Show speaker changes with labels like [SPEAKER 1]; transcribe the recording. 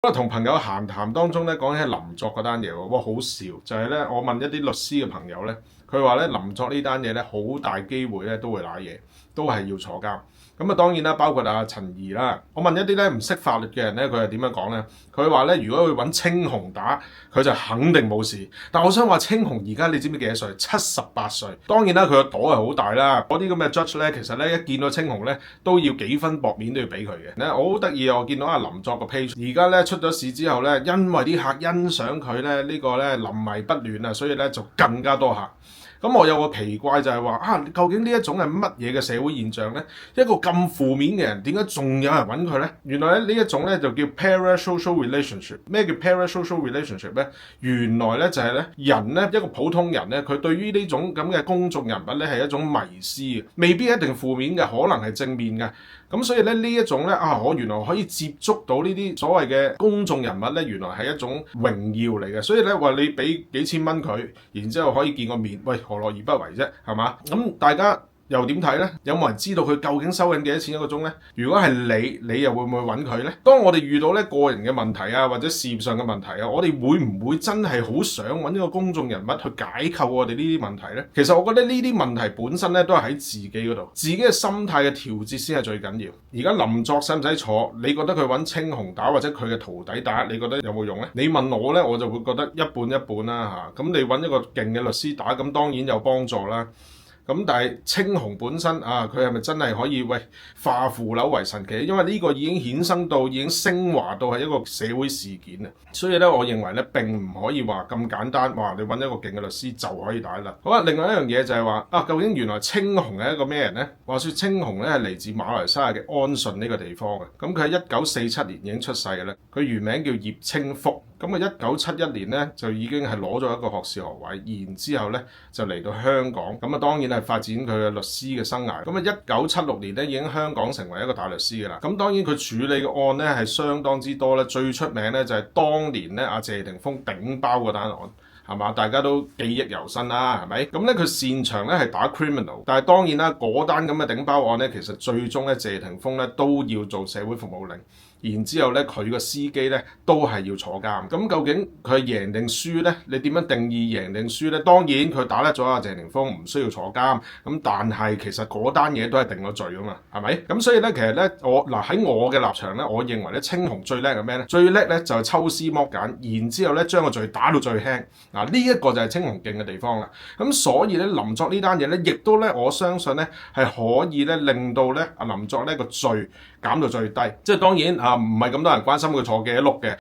[SPEAKER 1] 同朋友閒談當中咧，講起林作嗰單嘢喎，哇好笑！就係咧，我問一啲律師嘅朋友咧，佢話咧林作呢單嘢咧，好大機會咧都會瀨嘢，都係要坐監。咁啊當然啦，包括阿陳怡啦。我問一啲咧唔識法律嘅人咧，佢係點樣講咧？佢話咧，如果佢揾青紅打，佢就肯定冇事。但我想話青紅而家你知唔知幾多歲？78歲。當然啦，佢個朵係好大啦。嗰啲咁嘅 judge 咧，其實咧一見到青紅咧，都要幾分薄面都要俾佢嘅。咧我好得意，我見到阿林作個 page，而家咧出咗事之後咧，因為啲客欣賞佢咧呢個咧臨危不亂啊，所以咧就更加多客。咁我有個奇怪就係話究竟呢一種係乜嘢嘅社會現象呢？一個咁負面嘅人，點解仲有人揾佢呢？原來咧呢一種咧就叫 parasocial relationship。咩叫 parasocial relationship 呢？原來咧就係咧人咧一個普通人咧，佢對於呢種咁嘅公眾人物咧係一種迷思嘅，未必一定負面嘅，可能係正面嘅。咁所以咧呢一種咧我原來可以接觸到呢啲所謂嘅公眾人物咧，原來係一種榮耀嚟嘅。所以咧話你俾幾千蚊佢，然之後可以見個面，喂何樂而不為啫，係嘛？咁大家又點睇呢？有冇人知道佢究竟收緊幾多錢一個鐘呢？如果係你又會唔會揾佢呢？當我哋遇到咧個人嘅問題啊，或者事業上嘅問題啊，我哋會唔會真係好想揾一個公眾人物去解構我哋呢啲問題呢？其實我覺得呢啲問題本身咧都係喺自己嗰度，自己嘅心態嘅調節先係最緊要。而家林作使唔使坐？你覺得佢揾青紅打或者佢嘅徒弟打，你覺得有冇用呢？你問我呢，我就會覺得一半一半啦嚇。咁你揾一個勁嘅律師打，咁當然有幫助啦。咁但係青紅本身佢係咪真係可以化腐朽為神奇？因為呢個已經衍生到已經升華到係一個社會事件啊！所以咧，我認為咧並唔可以話咁簡單，話你揾一個勁嘅律師就可以打得甩。好啦，另外一樣嘢就係話究竟原來青紅係一個咩人呢？話說青紅咧係嚟自馬來西亞嘅安順呢個地方嘅，咁佢喺1947年已經出世嘅啦。佢原名叫葉清福，咁啊1971年咧就已經係攞咗一個學士學位，然之後咧就嚟到香港，咁啊當然係發展佢嘅律師嘅生涯。咁啊1976年咧已經香港成為一個大律師嘅啦。咁當然佢處理嘅案咧係相當之多咧，最出名咧就係當年咧阿謝霆鋒頂包嗰單案。係嘛？大家都記憶猶新啦，係咪？咁咧佢擅長咧係打 criminal， 但係當然啦，嗰單咁嘅頂包案咧，其實最終咧謝霆鋒咧都要做社會服務令，然之後咧佢個司機咧都係要坐監。咁究竟佢係贏定輸咧？你點樣定義贏定輸咧？當然佢打甩咗阿謝霆鋒，唔需要坐監。咁但係其實嗰單嘢都係定咗罪㗎嘛，係咪？咁所以咧，其實咧喺我嘅立場咧，我認為咧青紅最叻係咩咧？最叻咧就係抽絲剝繭，然之後咧將個罪打到最輕。呢一個就係青紅勁嘅地方啦。咁所以咧林作呢單嘢咧，亦都咧我相信咧係可以咧令到咧林作呢個罪減到最低。即係當然唔係咁多人關心佢坐幾多碌嘅。